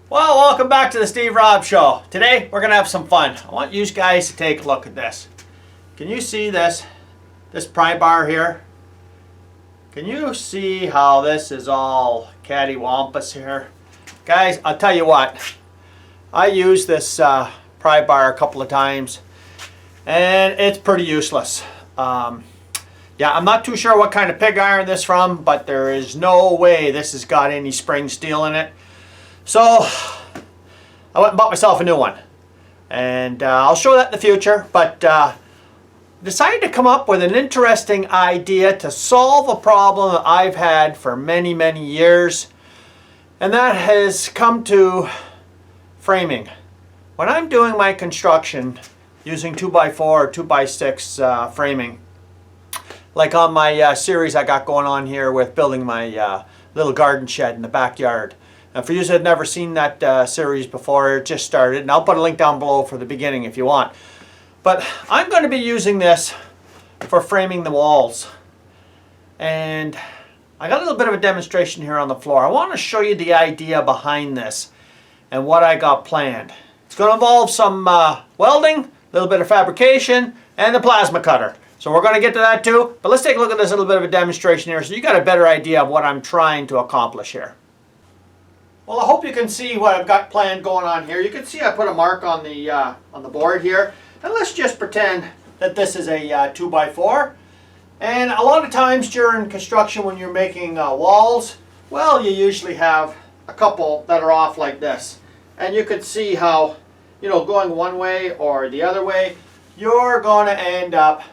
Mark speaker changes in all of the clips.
Speaker 1: Well, welcome back to the Steve Robb Show. Today, we're going to have some fun. I want you guys to take a look at this. Can you see this pry bar here? Can you see how this is all cattywampus here? Guys, I'll tell you what. I used this pry bar a couple of times, and it's pretty useless. Yeah, I'm not too sure what kind of pig iron this is from, but there is no way this has got any spring steel in it. So I went and bought myself a new one, and I'll show that in the future, but decided to come up with an interesting idea to solve a problem that I've had for many, many years, and that has come to framing. When I'm doing my construction using 2x4 or 2x6 framing, like on my series I got going on here with building my little garden shed in the backyard. And for you who have never seen that series before, it just started, and I'll put a link down below for the beginning if you want. But I'm going to be using this for framing the walls. And I got a little bit of a demonstration here on the floor. I want to show you the idea behind this and what I got planned. It's going to involve some welding, a little bit of fabrication, and the plasma cutter. So we're going to get to that too. But let's take a look at this little bit of a demonstration here so you got a better idea of what I'm trying to accomplish here. Well, I hope you can see what I've got planned going on here. You can see I put a mark on the board here. And let's just pretend that this is a 2x4. And a lot of times during construction when you're making walls, well, you usually have a couple that are off like this. And you could see how, you know, going one way or the other way, you're going to end up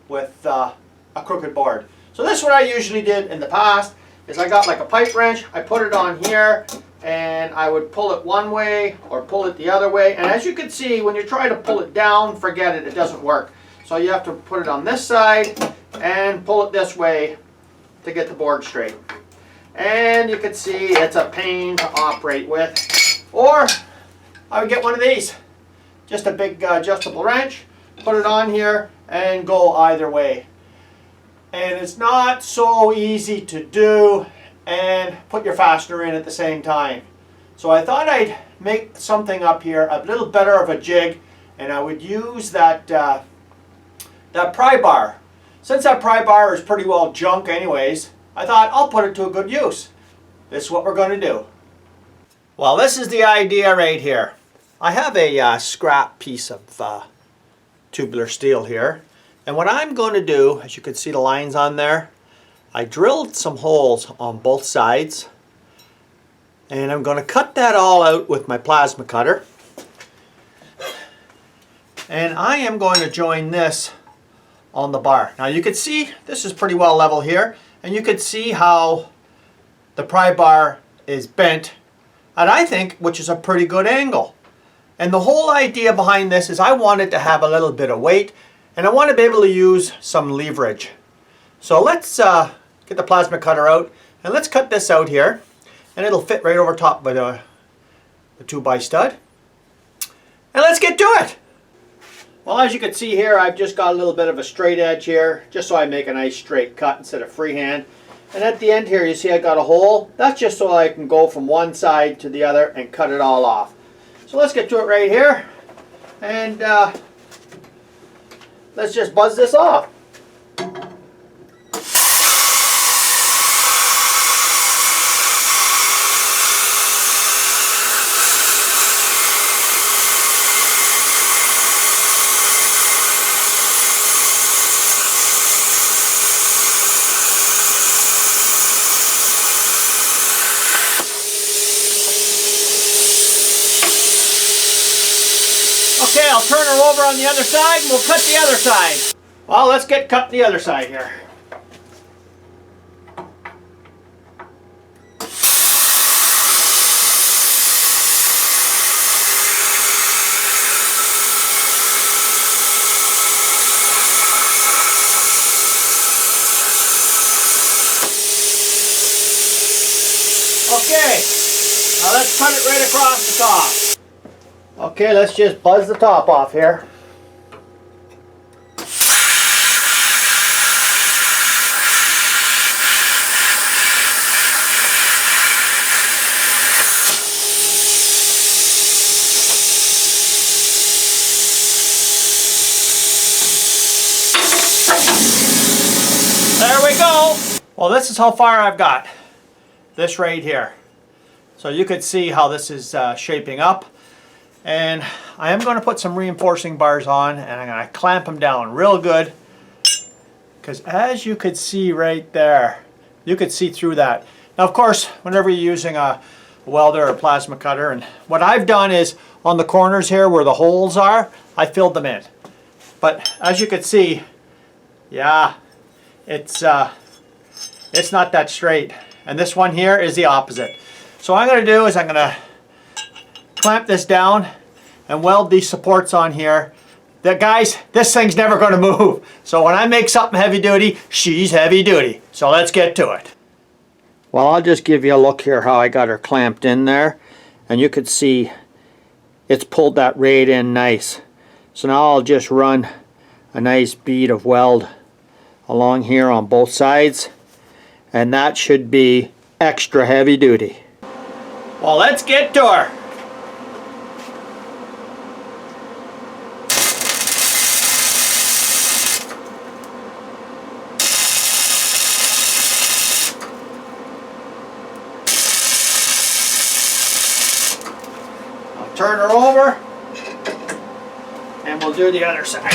Speaker 1: with a crooked board. So this is what I usually did in the past. Is I got like a pipe wrench, I put it on here, and I would pull it one way or pull it the other way. And as you can see, when you try to pull it down, forget it, it doesn't work. So you have to put it on this side and pull it this way to get the board straight. And you can see it's a pain to operate with. Or I would get one of these, just a big adjustable wrench, put it on here and go either way. And it's not so easy to do and put your fastener in at the same time. So I thought I'd make something up here a little better of a jig, and I would use that pry bar. Since that pry bar is pretty well junk anyways, I thought I'll put it to a good use. This is what we're going to do. Well, this is the idea right here. I have a scrap piece of tubular steel here. And what I'm going to do, as you can see the lines on there, I drilled some holes on both sides. And I'm going to cut that all out with my plasma cutter. And I am going to join this on the bar. Now you can see this is pretty well level here. And you can see how the pry bar is bent at, I think, which is a pretty good angle. And the whole idea behind this is I wanted to have a little bit of weight. And I want to be able to use some leverage. So let's get the plasma cutter out and let's cut this out here. And it'll fit right over top by the 2x stud. And let's get to it. Well, as you can see here, I've just got a little bit of a straight edge here, just so I make a nice straight cut instead of freehand. And at the end here, you see I got a hole. That's just so I can go from one side to the other and cut it all off. So let's get to it right here. And let's just buzz this off. Okay, I'll turn her over on the other side and we'll cut the other side. Well, let's get cut the other side here. Okay, now let's cut it right across the top. Okay, let's just buzz the top off here. Well, this is how far I've got. This right here. So you could see how this is shaping up. And I am going to put some reinforcing bars on, and I'm going to clamp them down real good. Because as you could see right there, you could see through that. Now, of course, whenever you're using a welder or a plasma cutter, and what I've done is on the corners here where the holes are, I filled them in. But as you can see, yeah, it's not that straight. And this one here is the opposite. So what I'm going to do is I'm going to clamp this down and weld these supports on here. Guys, this thing's never going to move. So when I make something heavy duty, she's heavy duty. So let's get to it. Well, I'll just give you a look here how I got her clamped in there. And you could see it's pulled that right in nice. So now I'll just run a nice bead of weld along here on both sides. And that should be extra heavy duty. Well, let's get to her. Turn her over and we'll do the other side.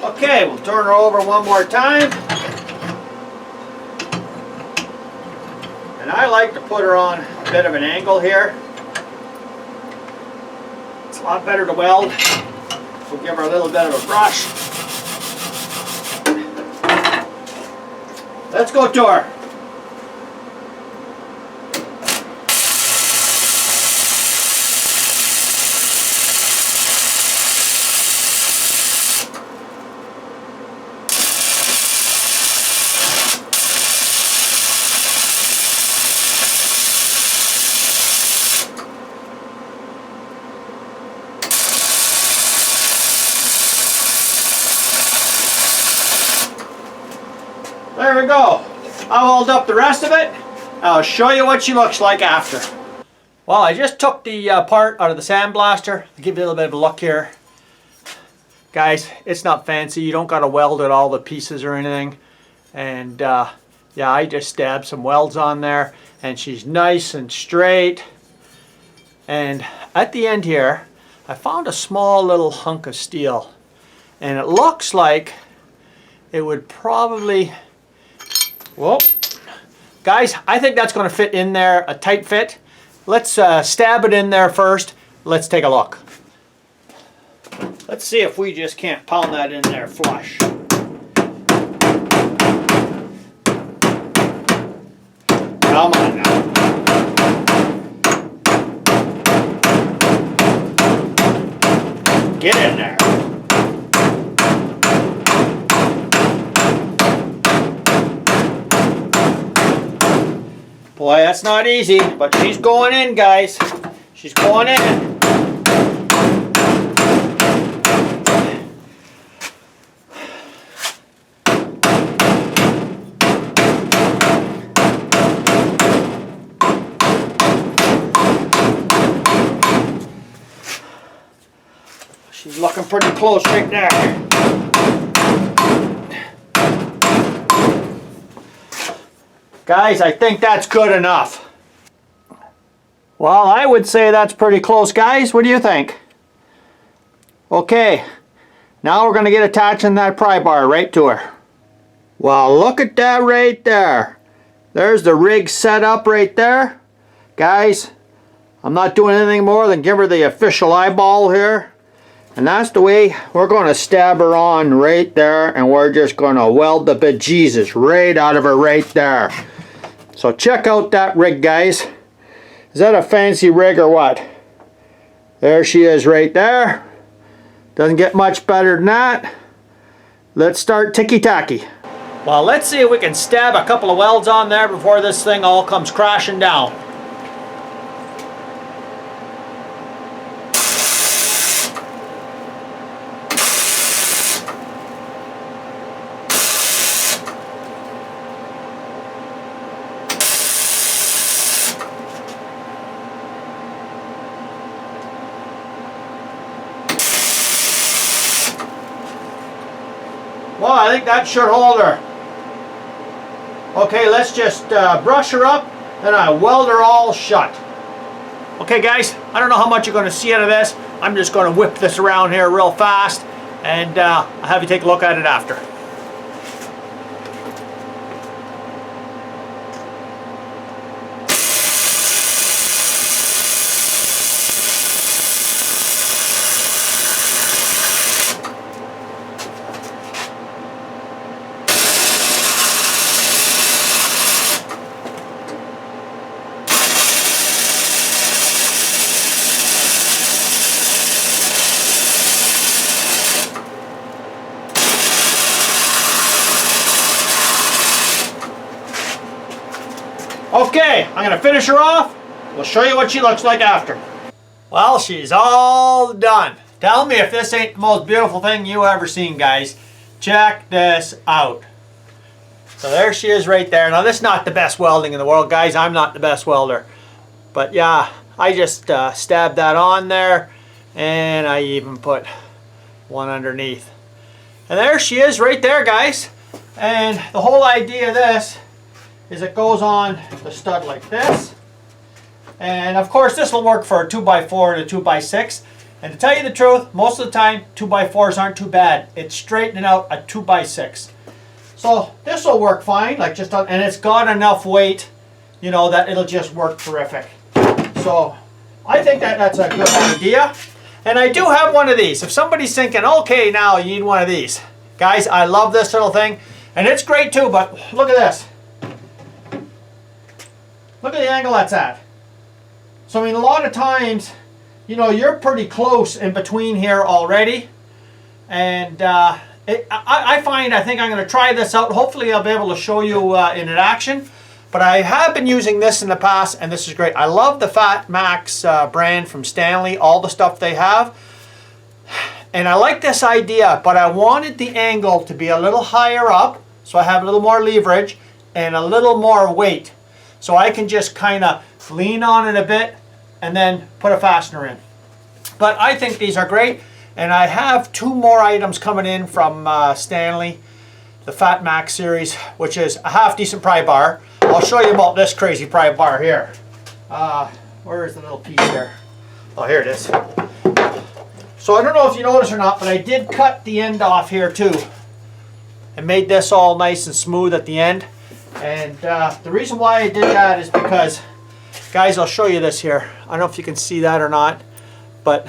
Speaker 1: Okay, we'll turn her over one more time. And I like to put her on a bit of an angle here. It's a lot better to weld. We'll give her a little bit of a brush. Let's go to her. There we go. I'll weld up the rest of it. I'll show you what she looks like after. Well, I just took the part out of the sandblaster. I'll give you a little bit of a look here. Guys, it's not fancy. You don't got to weld at all the pieces or anything. And yeah, I just stabbed some welds on there. And she's nice and straight. And at the end here, I found a small little hunk of steel. And it looks like it would probably... Well, guys, I think that's going to fit in there, a tight fit. Let's stab it in there first. Let's take a look. Let's see if we just can't pound that in there flush. Come on now. Get in there. Boy, that's not easy, but she's going in, guys. She's going in. She's looking pretty close right there. Guys, I think that's good enough. Well, I would say that's pretty close, guys. What do you think? Okay, now we're going to get attaching that pry bar right to her. Well, look at that right there. There's the rig set up right there. Guys, I'm not doing anything more than give her the official eyeball here. And that's the way we're going to stab her on right there, and we're just going to weld the bejesus right out of her right there. So check out that rig, guys. Is that a fancy rig or what? There she is right there. Doesn't get much better than that. Let's start ticky-tacky. Well, let's see if we can stab a couple of welds on there before this thing all comes crashing down. Well, I think that should hold her. Okay, let's just brush her up, then I weld her all shut. Okay guys, I don't know how much you're going to see out of this. I'm just going to whip this around here real fast, and I'll have you take a look at it after. Okay, I'm going to finish her off. We'll show you what she looks like after. Well, she's all done. Tell me if this ain't the most beautiful thing you ever seen, guys. Check this out. So there she is right there. Now, this is not the best welding in the world, guys. I'm not the best welder. But yeah, I just stabbed that on there, and I even put one underneath. And there she is right there, guys. And the whole idea of this is it goes on the stud like this, and of course this will work for a 2x4 and a 2x6, and to tell you the truth, most of the time 2x4s aren't too bad. It's straightening out a 2x6, so this will work fine, like just on, and it's got enough weight, you know, that it'll just work terrific. So I think that that's a good idea. And I do have one of these. If somebody's thinking, okay, now you need one of these, guys, I love this little thing, and it's great too, but look at this. Look at the angle that's at. So I mean, a lot of times, you know, you're pretty close in between here already. And I find, I think I'm going to try this out. Hopefully I'll be able to show you in action. But I have been using this in the past, and this is great. I love the Fat Max brand from Stanley, all the stuff they have. And I like this idea, but I wanted the angle to be a little higher up, so I have a little more leverage and a little more weight. So I can just kind of lean on it a bit and then put a fastener in. But I think these are great. And I have two more items coming in from Stanley, the Fat Max series, which is a half decent pry bar. I'll show you about this crazy pry bar here. Where is the little piece here? Oh, here it is. So I don't know if you noticed or not, but I did cut the end off here too, and made this all nice and smooth at the end. And the reason why I did that is because, guys, I'll show you this here. I don't know if you can see that or not, but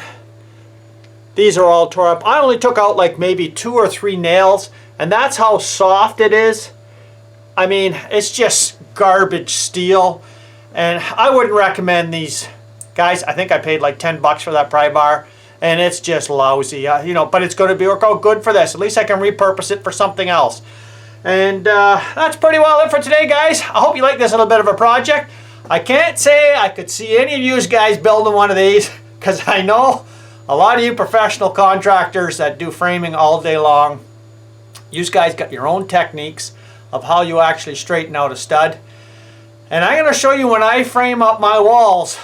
Speaker 1: these are all tore up. I only took out like maybe 2 or 3 nails, and that's how soft it is. I mean, it's just garbage steel, and I wouldn't recommend these. Guys, I think I paid like 10 bucks for that pry bar, and it's just lousy, you know, but it's going to work out good for this. At least I can repurpose it for something else. And that's pretty well it for today, guys. I hope you like this little bit of a project. I can't say I could see any of you guys building one of these, because I know a lot of you professional contractors that do framing all day long, you guys got your own techniques of how you actually straighten out a stud. And I'm going to show you when I frame up my walls,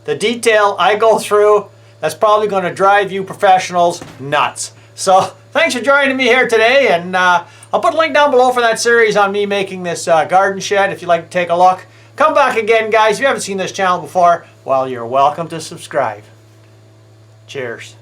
Speaker 1: the detail I go through that's probably going to drive you professionals nuts. So thanks for joining me here today, and I'll put a link down below for that series on me making this garden shed if you'd like to take a look. Come back again, guys. If you haven't seen this channel before, well, you're welcome to subscribe. Cheers.